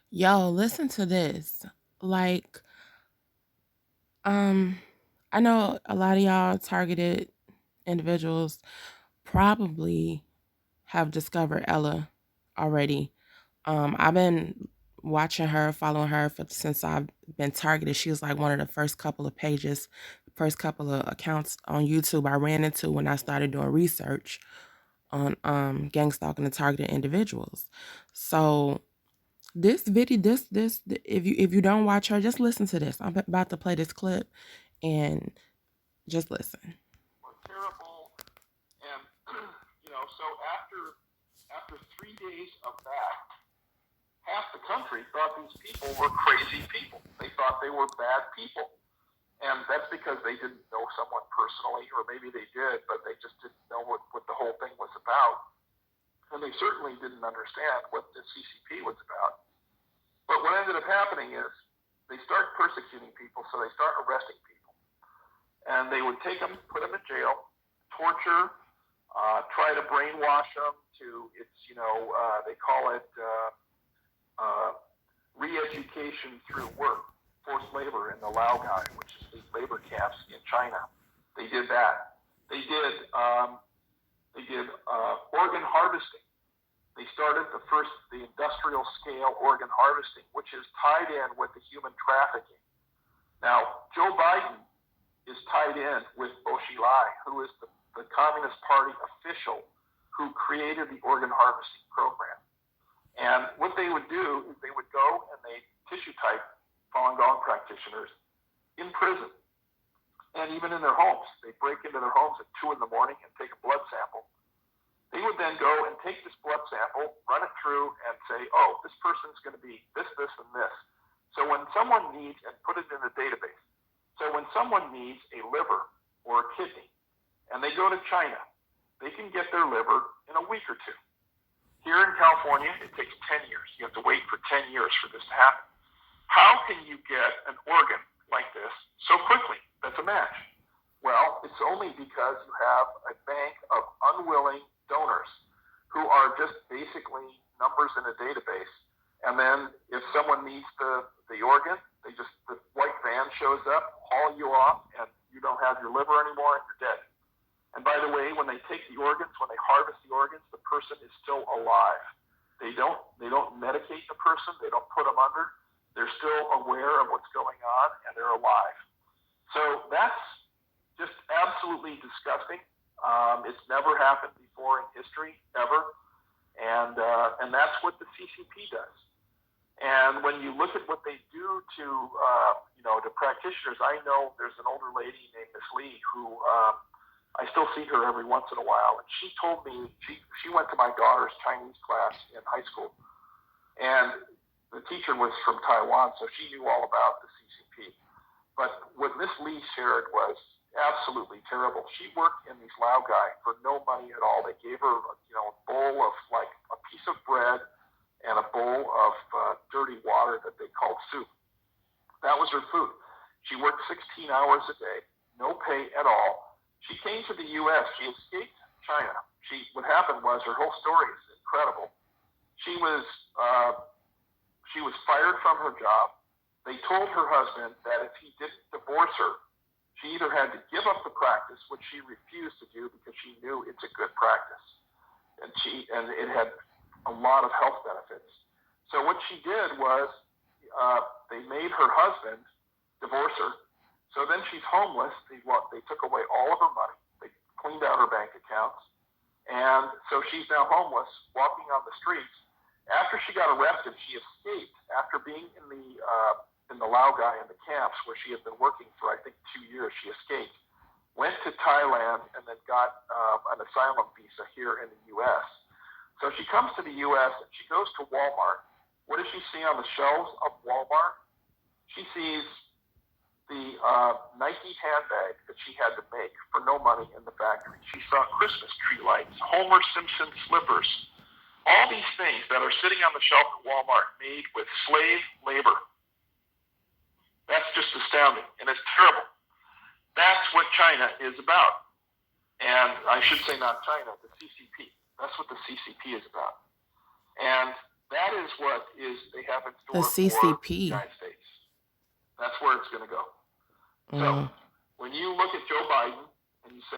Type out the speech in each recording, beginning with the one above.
Yo, listen to this. Like, um, I know a lot of y'all targeted individuals probably have discovered Ella already. I've been watching her, following her since I've been targeted. She was like one of the first couple of pages, first couple of accounts on YouTube I ran into when I started doing research on gang stalking and targeted individuals. So this video, if you don't watch her, just listen to this. I'm about to play this clip and just listen. Were terrible, and so after 3 days of that, half the country thought these people were crazy people. They thought they were bad people, and that's because they didn't know someone personally, or maybe they did, but they just didn't know what the whole thing was about, and they certainly didn't understand what the CCP was about. But what ended up happening is they start persecuting people, so they start arresting people, and they would take them, put them in jail, torture, try to brainwash them to they call it re-education through work, forced labor in the Laogai, which is the labor camps in China. They did that. They did organ harvesting. They started the industrial scale organ harvesting, which is tied in with the human trafficking. Now, Joe Biden is tied in with Bo Xilai, who is the Communist Party official who created the organ harvesting program. And what they would do is they would go and they tissue type Falun Gong practitioners in prison and even in their homes. They break into their homes at 2 in the morning and take a blood sample. They would then go and take this blood sample, run it through, and say, oh, this person's going to be this, this, and this. So when someone needs, and put it in a database. So when someone needs a liver or a kidney, and they go to China, they can get their liver in a week or two. Here in California, it takes 10 years. You have to wait for 10 years for this to happen. How can you get an organ like this so quickly? That's a match. Well, it's only because you have a bank of unwilling donors who are just basically numbers in a database. And then if someone needs the organ, the white van shows up, haul you off, and you don't have your liver anymore and you're dead. And by the way, when they take the organs, when they harvest the organs, the person is still alive. They don't medicate the person. They don't put them under. They're still aware of what's going on, and they're alive. So that's just absolutely disgusting. It's never happened before in history, ever, and that's what the CCP does. And when you look at what they do to the practitioners, I know there's an older lady named Miss Lee who I still see her every once in a while, and she told me she went to my daughter's Chinese class in high school, and the teacher was from Taiwan, so she knew all about the CCP. But what Miss Lee shared was absolutely terrible. She worked in these Laogai for no money at all. They gave her a bowl of like a piece of bread and a bowl of dirty water that they called soup. That was her food. She worked 16 hours a day, no pay at all. She came to the U.S. She escaped China. What happened was her whole story is incredible. She was uh, she was fired from her job. They told her husband that if he didn't divorce her, she either had to give up the practice, which she refused to do because she knew it's a good practice, and it had a lot of health benefits. So what she did was they made her husband divorce her. So then she's homeless. They took away all of her money. They cleaned out her bank accounts, and so she's now homeless, walking on the streets. After she got arrested, she escaped after being in the Laogai in the camps where she had been working for I think 2 years. She escaped, went to Thailand, and then got an asylum visa here in the U.S. So she comes to the U.S. and she goes to Walmart. What does she see on the shelves of Walmart? She sees the Nike handbag that she had to make for no money in the factory. She saw Christmas tree lights, Homer Simpson slippers, all these things that are sitting on the shelf at Walmart made with slave labor. That's just astounding, and it's terrible. That's what China is about. And I should say not China, the CCP. That's what the CCP is about. And That is what they have in The store for the CCP. United States. That's where it's going to go. Mm. So when you look at Joe Biden and you say,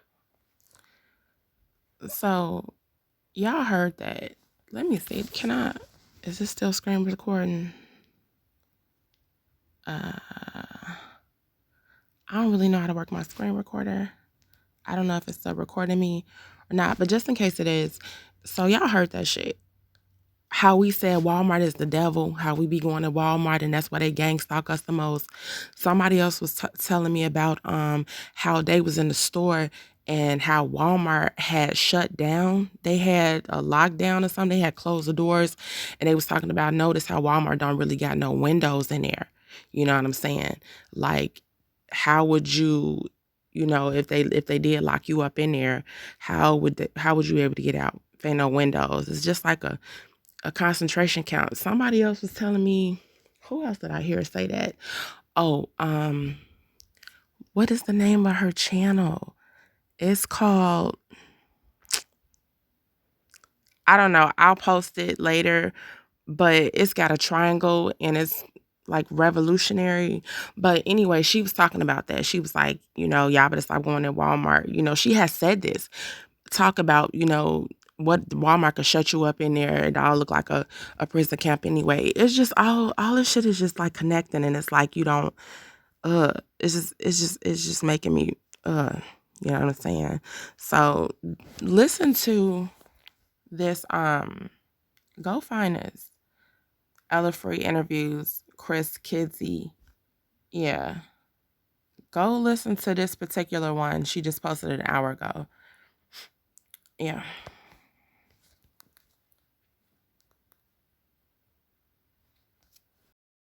so y'all heard that. Let me see. Is this still screen recording? I don't really know how to work my screen recorder. I don't know if it's still recording me or not, but just in case it is. So y'all heard that shit. How we said Walmart is the devil, how we be going to Walmart and that's why they gang stalk us the most. Somebody else was telling me about how they was in the store and how Walmart had shut down. They had a lockdown or something. They had closed the doors, and they was talking about, notice how Walmart don't really got no windows in there. You know what I'm saying? Like, how would you, if they did lock you up in there, how would you be able to get out if ain't no windows? It's just like a concentration camp. Somebody else was telling me, who else did I hear say that? Oh, what is the name of her channel? It's called, I don't know, I'll post it later, but it's got a triangle and it's like revolutionary. But anyway, she was talking about that. She was like, y'all better stop going to Walmart. She has said this. Talk about, what Walmart could shut you up in there and all look like a prison camp anyway. It's just all this shit is just like connecting, and it's like you don't it's just making me you know what I'm saying? So listen to this, go find this. Ella Free interviews Chris Kidsey. Yeah. Go listen to this particular one. She just posted it an hour ago. Yeah.